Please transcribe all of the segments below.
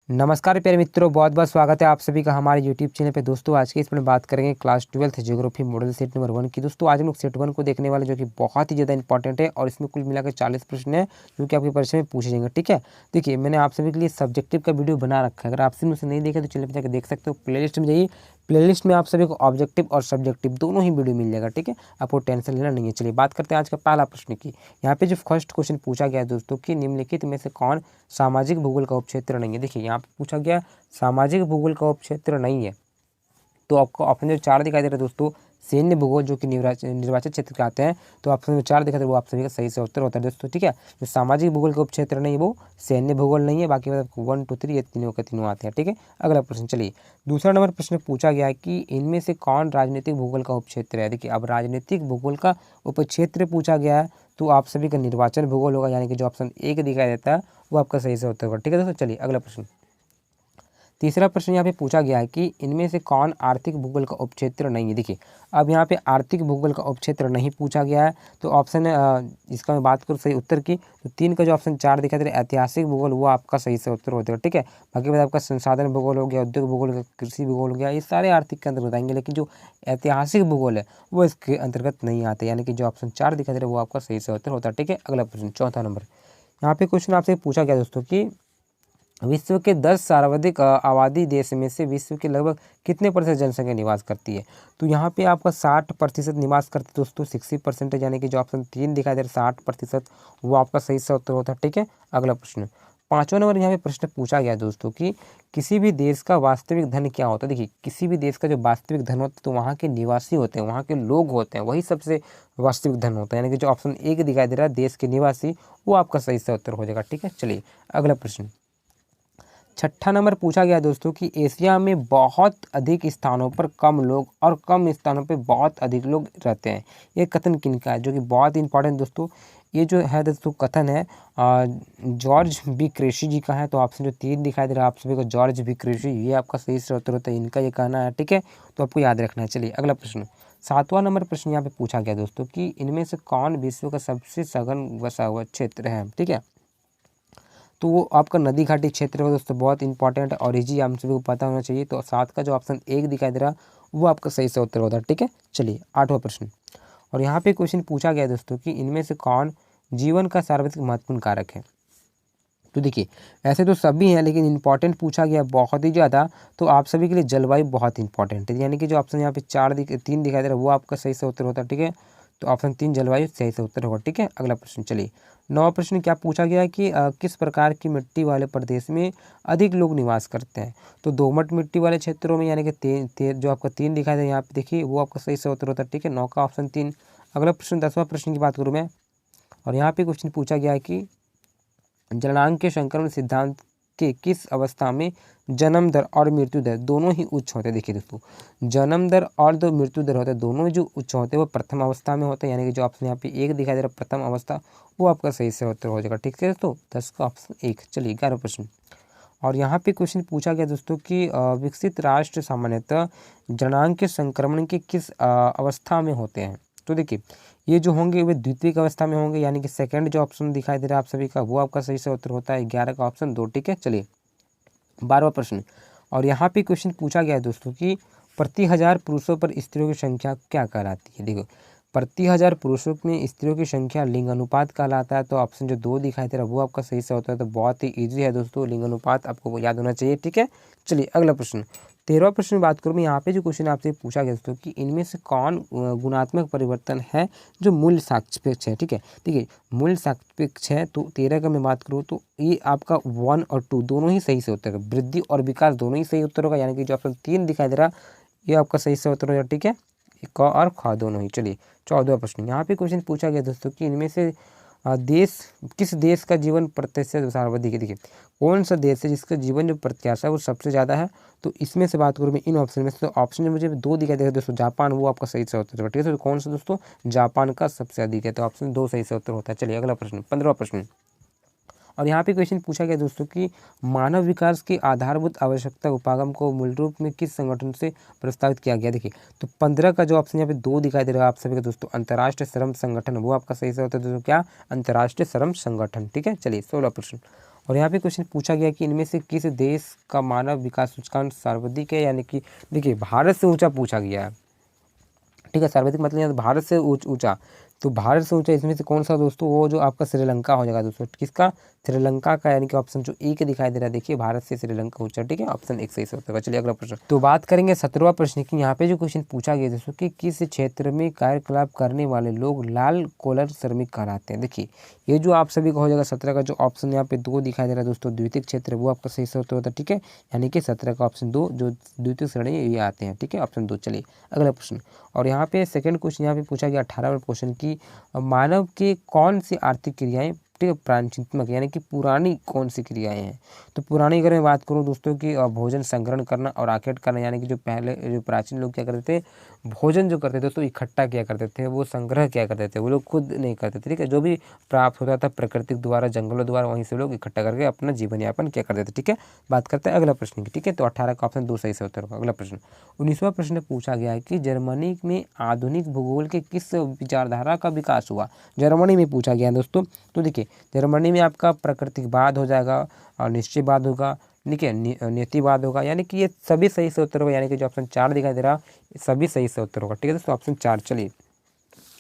नमस्कार प्यारे मित्रों, बहुत बहुत स्वागत है आप सभी का हमारे यूट्यूब चैनल पे। दोस्तों आज के इसमें बात करेंगे class 12th geography model set number 1 की। दोस्तों आज हम लोग सेट 1 को देखने वाले जो कि बहुत ही ज़्यादा इंपॉर्टेंट है और इसमें कुल मिलाकर 40 प्रश्न है जो कि आपके परीक्षा में पूछे जाएंगे। ठीक है, देखिए मैंने आप सभी के लिए सब्जेक्टिव का वीडियो बना रखा है। अगर आपसे मुझसे नहीं देखे तो चैनल पर जाकर देख सकते हो। प्लेलिस्ट में जाइए, प्लेलिस्ट में आप सभी को ऑब्जेक्टिव और सब्जेक्टिव दोनों ही वीडियो मिल जाएगा। ठीक है, आपको टेंशन लेना नहीं है। चलिए बात करते हैं आज का पहला प्रश्न की। यहाँ पे जो फर्स्ट क्वेश्चन पूछा गया है दोस्तों कि निम्नलिखित में से कौन सामाजिक भूगोल का उपक्षेत्र नहीं है। देखिए यहाँ पे पूछा गया सामाजिक भूगोल का उपक्षेत्र नहीं है, तो आपको ऑप्शन जो 4 दिखाई दे रहा है दोस्तों, सैन्य भूगोल जो कि निर्वाचित क्षेत्र के आते हैं, तो ऑप्शन में 4 दिखाई दे रहा है, वो आप सभी का सही से उत्तर होता है दोस्तों। ठीक है, जो सामाजिक भूगोल का उपक्षेत्र नहीं है वो सैन्य भूगोल नहीं है। बाकी मतलब 1 2 3 ये तीनों के तीनों आते हैं। ठीक है, अगला प्रश्न चलिए। दूसरा नंबर प्रश्न पूछा गया है कि इनमें से कौन राजनीतिक भूगोल का उपक्षेत्र है। देखिए अब राजनीतिक भूगोल का उपक्षेत्र पूछा गया है, तो आप सभी का निर्वाचन भूगोल होगा, यानी कि जो ऑप्शन 1 दिखाई देता है वो आपका सही से उत्तर होगा। ठीक है दोस्तों, चलिए अगला प्रश्न। तीसरा प्रश्न यहाँ पे पूछा गया है कि इनमें से कौन आर्थिक भूगोल का उपक्षेत्र नहीं है। देखिए अब यहाँ पे आर्थिक भूगोल का उपक्षेत्र नहीं पूछा गया है, तो ऑप्शन इसका मैं बात करूँ सही उत्तर की, तो 3 का जो ऑप्शन 4 दिखाई दे रहा है ऐतिहासिक भूगोल, वो आपका सही से उत्तर हो जाएगा। ठीक है, बाकी बात आपका संसाधन भूगोल हो गया, उद्योग भूगोल हो गया, कृषि भूगोल हो गया, ये सारे आर्थिक के अंतर्गत आएंगे, लेकिन जो ऐतिहासिक भूगोल है वो इसके अंतर्गत नहीं आते, यानी कि जो ऑप्शन 4 दिखाई दे रहा है वो आपका सही से उत्तर होता है। ठीक है, अगला प्रश्न चौथा नंबर। यहाँ पे क्वेश्चन आपसे पूछा गया दोस्तों कि विश्व के 10 सर्वाधिक आबादी देश में से विश्व के लगभग कितने प्रतिशत जनसंख्या निवास करती है। तो यहाँ पे आपका 60% निवास करती है दोस्तों, 60%, यानी कि जो ऑप्शन 3 दिखाई दे रहा है 60%, वो आपका सही से उत्तर होता है। ठीक है, अगला प्रश्न पाँचवा नंबर। यहाँ पे प्रश्न पूछा गया दोस्तों कि किसी भी देश का वास्तविक धन क्या होता है। देखिए किसी भी देश का जो वास्तविक धन होता है तो वहाँ के निवासी होते हैं, वहाँ के लोग होते हैं, वही सबसे वास्तविक धन होता है, यानी कि जो ऑप्शन 1 दिखाई दे रहा है देश के निवासी, वो आपका सही से उत्तर हो जाएगा। ठीक है, चलिए अगला प्रश्न छठा नंबर पूछा गया दोस्तों कि एशिया में बहुत अधिक स्थानों पर कम लोग और कम स्थानों पर बहुत अधिक लोग रहते हैं। ये कथन किनका है, जो कि बहुत इंपॉर्टेंट दोस्तों। ये जो है दोस्तों कथन है जॉर्ज बी क्रेशी जी का है। तो ऑप्शन जो 3 दिखाई दे रहा है आप सभी को, जॉर्ज बी क्रेशी, ये आपका सही से उत्तर होता है, इनका ये कहना है। ठीक है, तो आपको याद रखना है। चलिए अगला प्रश्न सातवां नंबर प्रश्न यहाँ पे पूछा गया दोस्तों कि इनमें से कौन विश्व का सबसे सघन बसा हुआ क्षेत्र है। ठीक है, तो वो आपका नदी घाटी क्षेत्र है दोस्तों, बहुत इंपॉर्टेंट है और इजी हम सभी को पता होना चाहिए। तो 7 का जो ऑप्शन 1 दिखाई दे रहा वो आपका सही से उत्तर होता है। ठीक है, चलिए आठवां प्रश्न। और यहाँ पे क्वेश्चन पूछा गया दोस्तों कि इनमें से कौन जीवन का सर्वाधिक महत्वपूर्ण कारक है। तो देखिए ऐसे तो सभी हैं, लेकिन इंपॉर्टेंट पूछा गया बहुत ही ज़्यादा, तो आप सभी के लिए जलवायु बहुत इंपॉर्टेंट है, यानी कि जो ऑप्शन यहाँ पे 3 दिखाई दे रहा है वो आपका सही से उत्तर होता है। ठीक है, तो ऑप्शन 3 जलवायु सही से उत्तर होगा। ठीक है, अगला प्रश्न चलिए। नौवां प्रश्न क्या पूछा गया है कि किस प्रकार की मिट्टी वाले प्रदेश में अधिक लोग निवास करते हैं। तो दोमट मिट्टी वाले क्षेत्रों में, यानी कि जो आपका 3 दिखाई दे यहाँ पे देखिए, वो आपका सही से उत्तर होता है। ठीक है, 9 का ऑप्शन 3। अगला प्रश्न 10वां प्रश्न की बात करूँ मैं, और यहाँ पे क्वेश्चन पूछा गया है कि जननांग के संक्रमण सिद्धांत के किस अवस्था में जन्म दर और मृत्यु दर दोनों ही उच्च होते हैं। देखिए दोस्तों जन्म दर और जो मृत्यु दर होता है दोनों जो उच्च होते हैं वो प्रथम अवस्था में होते हैं, यानी कि जो ऑप्शन यहाँ पे 1 दिखाई दे रहा है प्रथम अवस्था, वो आपका सही से उत्तर हो जाएगा। ठीक है दोस्तों, 10 का ऑप्शन 1। चलिए 11 प्रश्न। और यहाँ पे क्वेश्चन पूछा गया दोस्तों कि विकसित राष्ट्र सामान्यतः जननांग के संक्रमण के किस अवस्था में होते हैं। तो देखिए ये जो होंगे वे द्वितीयक अवस्था में होंगे, यानी कि सेकंड जो ऑप्शन दिखाई दे रहा है आप सभी का, वो आपका सही से उत्तर होता है। 11 का ऑप्शन 2। ठीक है, चलिए 12वां प्रश्न। और यहाँ पे क्वेश्चन पूछा गया है दोस्तों कि प्रति 1000 पुरुषों पर स्त्रियों की संख्या क्या कहलाती है। देखो प्रति 1000 पुरुषों में स्त्रियों की संख्या लिंग अनुपात कहलाता है। तो ऑप्शन जो 2 दिखाई दे रहा है वो आपका सही से होता है। तो बहुत ही ईजी है दोस्तों, लिंग अनुपात आपको याद होना चाहिए। ठीक है, चलिए अगला प्रश्न 13वां प्रश्न में बात करूँ मैं। यहाँ पे जो क्वेश्चन आपसे पूछा गया दोस्तों कि इनमें से कौन गुणात्मक परिवर्तन है जो मूल्य सापेक्ष है। ठीक है, देखिए मूल्य सापेक्ष है, तो 13 का मैं बात करूँ तो ये आपका 1 और 2 दोनों ही सही से उत्तर है। वृद्धि और विकास दोनों ही सही उत्तर होगा, यानी कि जो ऑप्शन 3 दिखाई दे रहा ये आपका सही से उत्तर होगा। ठीक है, क और ख दोनों ही। चलिए 14वां प्रश्न। यहाँ पे क्वेश्चन पूछा गया दोस्तों कि इनमें से किस देश का जीवन प्रत्याशा सर्वाधिक है। देखिए कौन सा देश है जिसका जीवन जो प्रत्याशा वो सबसे ज़्यादा है। तो इसमें से बात करूँ मैं इन ऑप्शन में से, तो ऑप्शन जो मुझे 2 दिखाई दे रहा है दोस्तों जापान, वो आपका सही से उत्तर है। ठीक है, तो कौन सा दोस्तों जापान का सबसे अधिक है, तो ऑप्शन 2 सही से उत्तर होता है। चलिए अगला प्रश्न 15वां प्रश्न। और यहाँ पे क्वेश्चन पूछा गया दोस्तों कि मानव विकास की आधारभूत आवश्यकता उपागम को मूल रूप में किस संगठन से प्रस्तावित किया गया। देखिए तो 15 का जो ऑप्शन यहाँ पे 2 दिखाई दे रहा है आप सभी का दोस्तों अंतर्राष्ट्रीय श्रम संगठन, वो आपका सही से होता है दोस्तों क्या, अंतर्राष्ट्रीय श्रम संगठन। ठीक है, चलिए 16वां प्रश्न। और यहाँ पे क्वेश्चन पूछा गया कि इनमें से किस देश का मानव विकास सूचकांक सर्वाधिक है, यानी कि देखिए भारत से ऊंचा पूछा गया है, ठीक है। सर्वाधिक मतलब यहाँ भारत से ऊंचा, तो भारत से ऊंचा इसमें से कौन सा दोस्तों, वो जो आपका श्रीलंका हो जाएगा दोस्तों, किसका, श्रीलंका का, यानी कि ऑप्शन जो ए के दिखाई दे रहा है, देखिए भारत से श्रीलंका ऊंचा, ठीक है, ऑप्शन एक सही से होता है। चलिए अगला प्रश्न, तो बात करेंगे 17वां प्रश्न की। यहाँ पे जो क्वेश्चन पूछा गया दोस्तों कि किस क्षेत्र में कार्यकलाप करने वाले लोग लाल कॉलर श्रमिक कहलाते हैं। देखिए ये जो आप सभी का हो जाएगा 17 का जो ऑप्शन यहाँ पे 2 दिखाई दे रहा है दोस्तों, द्वितीय क्षेत्र, वो आपका सही से उत्तर होता है, ठीक है, यानी कि 17 का ऑप्शन 2 जो द्वितीय श्रेणी ये आते हैं, ठीक है, ऑप्शन 2। चलिए अगला प्रश्न, और यहाँ पे सेकंड क्वेश्चन यहाँ पे पूछा गया 18वां क्वेश्चन की मानव के कौन सी आर्थिक क्रियाएं, ठीक है, प्राचीनत्मक यानी कि पुरानी कौन सी क्रियाएं हैं। तो पुरानी अगर मैं बात करूं दोस्तों कि भोजन संग्रहण करना और आखेट करना, यानी कि जो पहले जो प्राचीन लोग क्या करते थे, भोजन जो करते थे दोस्तों इकट्ठा क्या करते थे, वो संग्रह क्या करते थे, वो लोग खुद नहीं करते थे, ठीक है, जो भी प्राप्त होता था प्रकृति द्वारा, जंगलों द्वारा, वहीं से लोग इकट्ठा करके अपना जीवन यापन क्या करते थे, ठीक है। बात करते हैं अगला प्रश्न की, ठीक है, तो 18 का ऑप्शन 2 सही से उत्तर होगा। अगला प्रश्न 19वां प्रश्न पूछा गया है कि जर्मनी में आधुनिक भूगोल के किस विचारधारा का विकास हुआ। जर्मनी में पूछा गया दोस्तों, तो देखिए जर्मनी में आपका प्राकृतिकवाद हो जाएगा और निश्चयवाद होगा, ठीक है, नीतिवाद होगा, यानी कि ये सभी सही से उत्तर होगा, यानी कि जो ऑप्शन 4 दिखाई दे रहा सभी सही से उत्तर होगा, ठीक है दोस्तों, ऑप्शन 4। चलिए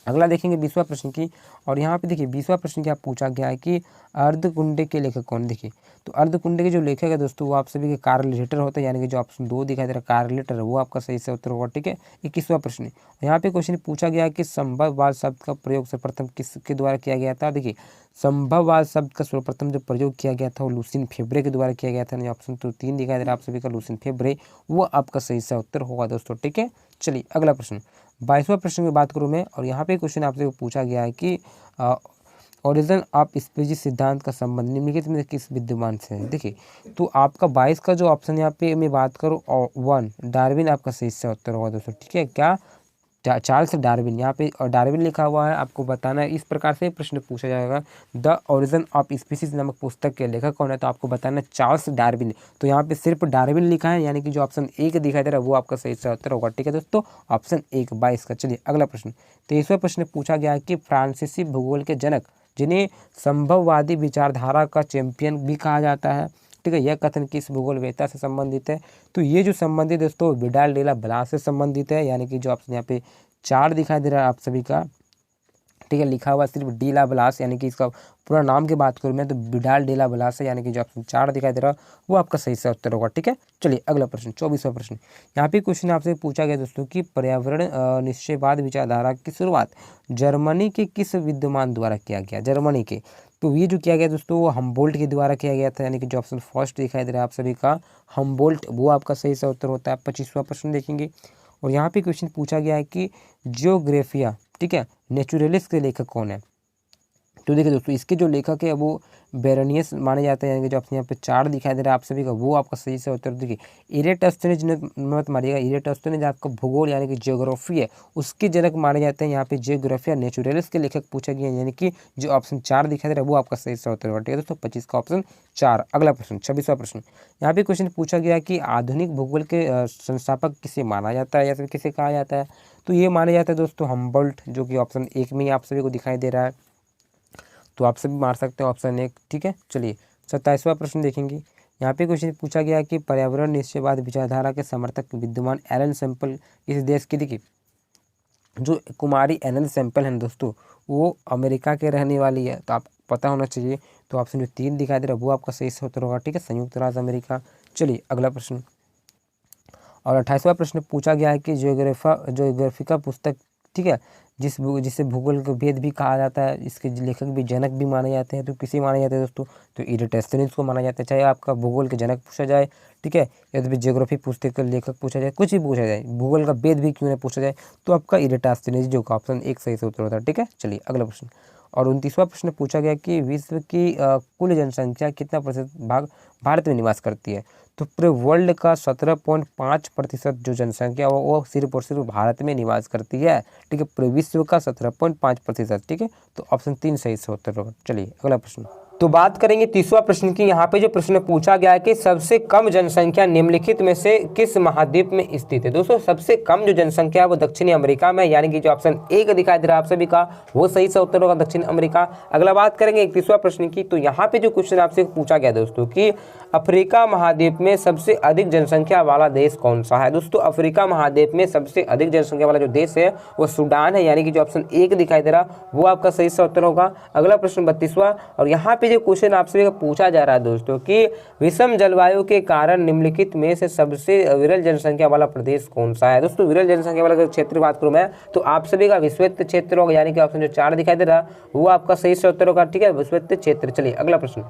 अगला देखेंगे 20वां प्रश्न की, और यहाँ पे देखिए 20वां प्रश्न क्या पूछा गया है कि अर्धकुंडे के लेखक कौन। देखिए तो अर्धकुंडे के जो लेखक है दोस्तों वो आप सभी के कार्ल रिटर होता है, यानी कि जो ऑप्शन 2 दिखाई दे रहा है कार्ल रिटर, वो आपका सही से उत्तर होगा, ठीक है। 21वां प्रश्न, यहाँ पे क्वेश्चन पूछा गया कि संभववाद शब्द का प्रयोग सर्वप्रथम किसके द्वारा किया गया था। देखिए संभववाद शब्द का सर्वप्रथम जो प्रयोग किया गया था वो लुसिन फेब्रे के द्वारा किया गया था, ऑप्शन तो 3 दिखाई दे रहा है आप सभी का लुसिन फेब्रे, वो आपका सही से उत्तर होगा दोस्तों, ठीक है। चलिए अगला प्रश्न 22वां प्रश्न की बात करूं मैं, और यहाँ पे क्वेश्चन आपसे पूछा गया है कि ओरिजिन ऑफ स्पीशीज सिद्धांत का संबंध निम्नलिखित में किस विद्यमान से है। देखिए तो आपका 22 का जो ऑप्शन यहाँ पे मैं बात करूँ 1 डार्विन आपका सही से उत्तर होगा दोस्तों, ठीक है, क्या चार्ल्स डार्विन, यहाँ पे डार्विन लिखा हुआ है, आपको बताना है, इस प्रकार से प्रश्न पूछा जाएगा द ओरिजिन ऑफ स्पीसीज नामक पुस्तक के लेखक कौन है, तो आपको बताना है चार्ल्स डार्विन, तो यहाँ पे सिर्फ डार्विन लिखा है, यानी कि जो ऑप्शन 1 दिखाई दे रहा है वो आपका सही से उत्तर होगा, ठीक है दोस्तों, ऑप्शन 1 22 का। चलिए अगला प्रश्न 23वां प्रश्न पूछा गया है कि फ्रांसीसी भूगोल के जनक जिन्हें संभववादी विचारधारा का चैंपियन भी कहा जाता है, ठीक है, यह कथन किस भूगोलवेत्ता से संबंधित है। तो ये जो संबंधित दोस्तों विडाल डेला ब्लास से संबंधित है, यानी कि जो ऑप्शन यहाँ पे 4 दिखाई दे रहा है आप सभी का, ठीक है, लिखा हुआ सिर्फ डीला ब्लास, यानी कि इसका पूरा नाम की बात करूँ मैं तो विडाल डेला ब्लास है, यानी कि जो ऑप्शन 4 दिखाई दे रहा है वो आपका सही से उत्तर होगा, ठीक है। चलिए अगला प्रश्न 24वां प्रश्न, यहाँ पे क्वेश्चन आपसे पूछा गया दोस्तों कि पर्यावरण निश्चयवाद विचारधारा की शुरुआत जर्मनी के किस विद्वान द्वारा किया गया। जर्मनी के, तो ये जो किया गया दोस्तों वो हम्बोल्ट के द्वारा किया गया था, यानी कि जो ऑप्शन फर्स्ट दिखाई दे रहा है आप सभी का हम्बोल्ट, वो आपका सही से उत्तर होता है। 25वां प्रश्न देखेंगे, और यहाँ पे क्वेश्चन पूछा गया है कि जियोग्राफिया, ठीक है, नेचुरलिस्ट के लेखक कौन है। तो देखिए दोस्तों इसके जो लेखक है वो बेरेनियस माने जाते हैं, यानी कि जो ऑप्शन यहाँ पे 4 दिखाई दे रहा है आप सभी का वो आपका सही से उत्तर। देखिए इरेटस्थनीज मत मारिएगा, इरेटस्थनीज आपका भूगोल यानी कि जियोग्राफी है उसके जनक माने जाते हैं, यहाँ पे जियोग्राफिया नेचुरलिस्ट के लेखक पूछा गया, यानी कि जो ऑप्शन 4 दिखाई दे रहा है वो आपका सही से उत्तर होगा, ठीक है दोस्तों, 25 का ऑप्शन 4। अगला प्रश्न 26वां प्रश्न, यहाँ पे क्वेश्चन पूछा गया कि आधुनिक भूगोल के संस्थापक किसे माना जाता है या फिर किसे कहा जाता है। तो ये माना जाता है दोस्तों हम्बोल्ट, जो कि ऑप्शन 1 में आप सभी को दिखाई दे रहा है, तो आप सभी मार सकते हैं ऑप्शन 1, ठीक है। चलिए 27वां प्रश्न देखेंगे, यहाँ पे क्वेश्चन पूछा गया कि पर्यावरण निश्चयवाद विचारधारा के समर्थक विद्वान एलन सैंपल इस देश की। देखिए जो कुमारी एलन सैंपल है दोस्तों वो अमेरिका के रहने वाली है, तो आपको पता होना चाहिए, तो ऑप्शन जो 3 दिखाई दे रहा है वो आपका सही से उत्तर होगा, ठीक है, संयुक्त राज्य अमेरिका। चलिए अगला प्रश्न, और 28वां प्रश्न पूछा गया है कि जियोग्राफिका पुस्तक, ठीक है, जिसे भूगोल के वेद भी कहा जाता है, इसके लेखक भी जनक भी माने जाते हैं, तो किसे माने जाते हैं दोस्तों, तो इरेटस्थनीज को माना जाता है, चाहे आपका भूगोल के जनक पूछा जाए, ठीक है, या तो फिर जियोग्राफी पुस्तक के लेखक पूछा जाए, कुछ भी पूछा जाए, भूगोल का वेद भी क्यों ना पूछा जाए, तो आपका इरेटस्थनीज जो का ऑप्शन 1 सही से उत्तर होता है, ठीक है। चलिए अगला प्रश्न, और 29वां प्रश्न पूछा गया कि विश्व की कुल जनसंख्या कितना प्रतिशत भाग भारत में निवास करती है। तो पूरे वर्ल्ड का 17.5% जो जनसंख्या वो सिर्फ और सिर्फ भारत में निवास करती है, ठीक है, पूरे विश्व का 17.5%, ठीक है, तो ऑप्शन 3 सही से उत्तर होगा। चलिए अगला प्रश्न, तो बात करेंगे तीसरा प्रश्न की। यहाँ पे जो प्रश्न पूछा गया है कि सबसे कम जनसंख्या निम्नलिखित में से किस महाद्वीप में स्थित है। दोस्तों सबसे कम जो जनसंख्या है वो दक्षिणी अमेरिका में, यानी कि जो ऑप्शन ए का दिखाई दे रहा है आप सभी का वो सही से उत्तर होगा दक्षिण अमेरिका। अगला बात करेंगे 31वां प्रश्न की। तो यहाँ पे जो क्वेश्चन आपसे पूछा गया दोस्तों कि अफ्रीका महाद्वीप में सबसे अधिक जनसंख्या वाला देश कौन सा है। दोस्तों अफ्रीका महाद्वीप में सबसे अधिक जनसंख्या वाला जो देश है वो सूडान है, यानी कि जो ऑप्शन ए दिखाई दे रहा वो आपका सही से उत्तर होगा। अगला प्रश्न 32वां, और यहाँ पे जो क्वेश्चन आपसे पूछा जा रहा है दोस्तों कि विषम जलवायु के कारण निम्नलिखित में से सबसे विरल जनसंख्या वाला प्रदेश कौन सा है। दोस्तों विरल जनसंख्या वाला क्षेत्र की बात करूँ मैं तो आप सभी का विश्ववित क्षेत्र होगा, यानी कि ऑप्शन जो 4 दिखाई दे रहा वो आपका सही से उत्तर होगा। ठीक है, विश्ववित क्षेत्र। चलिए अगला प्रश्न,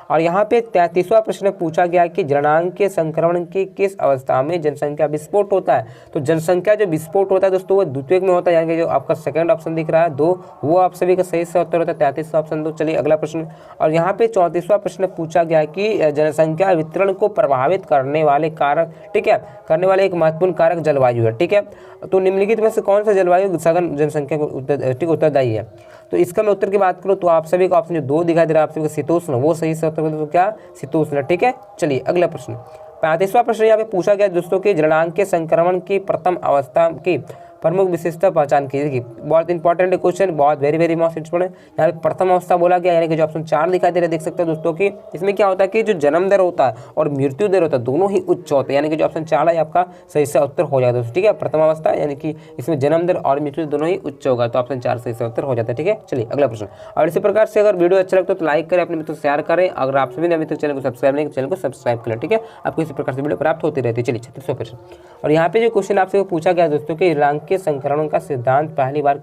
और यहाँ पे 33वां प्रश्न पूछा गया कि जननांगीय संक्रमण की किस अवस्था में जनसंख्या विस्फोट होता है। तो जनसंख्या जो विस्फोट होता है दोस्तों वो द्वितीयक में होता है, यानी कि जो आपका सेकंड ऑप्शन दिख रहा है 2 वो आप सभी का सही से उत्तर होता है 33वां ऑप्शन 2। चलिए अगला प्रश्न, और यहाँ पे 34वां प्रश्न पूछा गया कि जनसंख्या वितरण को प्रभावित करने वाले कारक, ठीक है, करने वाले एक महत्वपूर्ण कारक जलवायु है। ठीक है, तो निम्नलिखित में से कौन सा जलवायु सघन जनसंख्या को उत्तरदायी है। तो इसका मैं उत्तर की बात करूँ तो आप सभी का ऑप्शन जो 2 दिखाई दे रहा है आप सभी का शीतोष्ण, वो सही से उत्तर तो क्या शीतोष्ण। ठीक है, चलिए अगला प्रश्न 35वां प्रश्न यहाँ पे पूछा गया दोस्तों कि जननांगीय संक्रमण की प्रथम अवस्था की प्रमुख विशेषता पहचान कीजिए। देखिए बहुत इंपॉर्टेंट क्वेश्चन, बहुत वेरी मोस्ट इंपॉर्टेंट। यहाँ पे प्रथम अवस्था बोला गया, यानी कि जो ऑप्शन 4 दिखाई दे रहा है देख सकते हैं दोस्तों कि इसमें क्या होता है कि जो जन्म दर होता है और मृत्यु दर होता है दोनों ही उच्च होते हैं, यानी कि जो ऑप्शन 4 है आपका सही से उत्तर हो जाएगा दोस्तों। ठीक है, प्रथम अवस्था यानी कि इसमें जन्म दर और मृत्यु दोनों ही उच्च होगा, तो ऑप्शन 4 सही से उत्तर हो जाता है। ठीक है, चलिए अगला प्रश्न। और इसी प्रकार से अगर वीडियो अच्छा लगता है तो लाइक करें, अपने मित्रों शेयर करें। अगर आप सभी ने अभी तक चैनल को सब्सक्राइब नहीं, चैनल को सब्सक्राइब करें। ठीक है, आपको इसी प्रकार से वीडियो प्राप्त होती रहती है। चलिए 36वां प्रश्न, और यहाँ पे जो क्वेश्चन आपसे पूछा गया दोस्तों कि जननांगीय संक्रमण का सिद्धांत पहली बार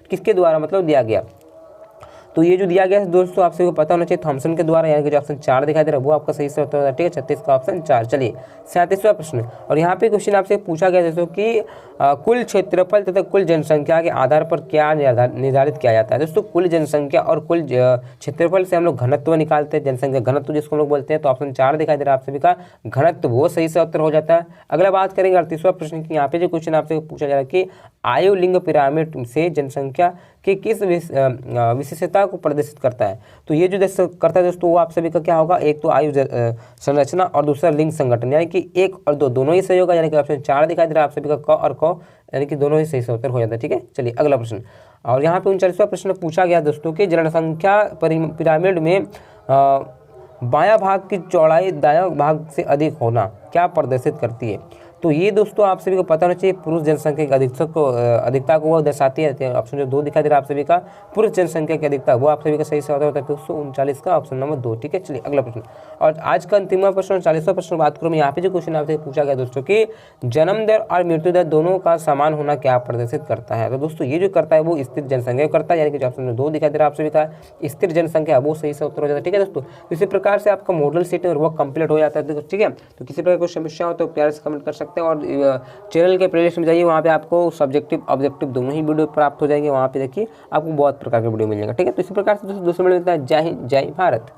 किसके द्वारा मतलब दिया गया। तो ये जो दिया गया है दोस्तों आप सभी को पता होना चाहिए थॉमसन के द्वारा, यानी कि जो ऑप्शन 4 दिखाई दे रहा है वो आपका सही से उत्तर होता है। ठीक है, 36 का ऑप्शन 4। चलिए 37वां प्रश्न, और यहाँ पे क्वेश्चन आपसे पूछा गया दोस्तों कि कुल क्षेत्रफल तथा कुल जनसंख्या के आधार पर क्या निर्धारित किया जाता है। दोस्तों कुल जनसंख्या और कुल क्षेत्रफल से हम लोग घनत्व निकालते हैं, जनसंख्या घनत्व जिसको हम लोग बोलते हैं। तो ऑप्शन 4 दिखाई दे रहा है आप सभी का घनत्व, वो सही से उत्तर हो जाता है। अगला बात करेंगे 38वां प्रश्न की। यहाँ पे जो क्वेश्चन आपसे पूछा जा रहा है कि आयु लिंग पिरामिड से जनसंख्या की किस विशेषता को प्रदर्शित करता है। तो ये जो करता है दोस्तों वो आप सभी का क्या होगा, एक तो आयु संरचना और दूसरा लिंग संगठन, यानी कि 1 और 2 दोनों ही सही होगा, यानी कि ऑप्शन 4 दिखाई दे रहा है आप सभी का क और क, यानी कि दोनों ही सही से उत्तर हो जाता है। ठीक है, चलिए अगला प्रश्न, और यहाँ पे 39वां प्रश्न पूछा गया दोस्तों कि जनसंख्या पिरामिड में बायां भाग की चौड़ाई दायां भाग से अधिक होना क्या प्रदर्शित करती है। तो ये दोस्तों आप सभी को पता होना चाहिए पुरुष जनसंख्या की अधिकता को वो दर्शाती है। ऑप्शन जो 2 दिखाई दे रहा है आप सभी का पुरुष जनसंख्या की अधिकता, वो आप सभी का सही से होता है 239 का ऑप्शन नंबर 2। ठीक है, चलिए अगला प्रश्न, और आज का अंतिमवां प्रश्न 40वां प्रश्न बात करूँ मैं। यहाँ पे जो क्वेश्चन आपसे पूछा गया दोस्तों कि जन्म दर और मृत्यु दर दोनों का समान होना क्या प्रदर्शित करता है। तो दोस्तों ये जो करता है वो स्थिर जनसंख्या करता है, यानी कि ऑप्शन 2 दिखाई दे रहा है आप सभी का स्थिर जनसंख्या, वो सही से उत्तर हो जाता है। ठीक है दोस्तों, इसी प्रकार से आपका मॉडल सेट और वर्क कंप्लीट हो जाता है। ठीक है, तो किसी प्रकार कोई समस्या हो तो प्यार से कमेंट कर सकते हैं, और चैनल के प्लेलिस्ट में जाइए, वहाँ पे आपको सब्जेक्टिव ऑब्जेक्टिव दोनों ही वीडियो प्राप्त हो जाएंगे। वहाँ पे देखिए आपको बहुत प्रकार के वीडियो मिल जाएगा। ठीक है, तो इसी प्रकार से दोस्तों मिलता है। जय हिंद, जय भारत।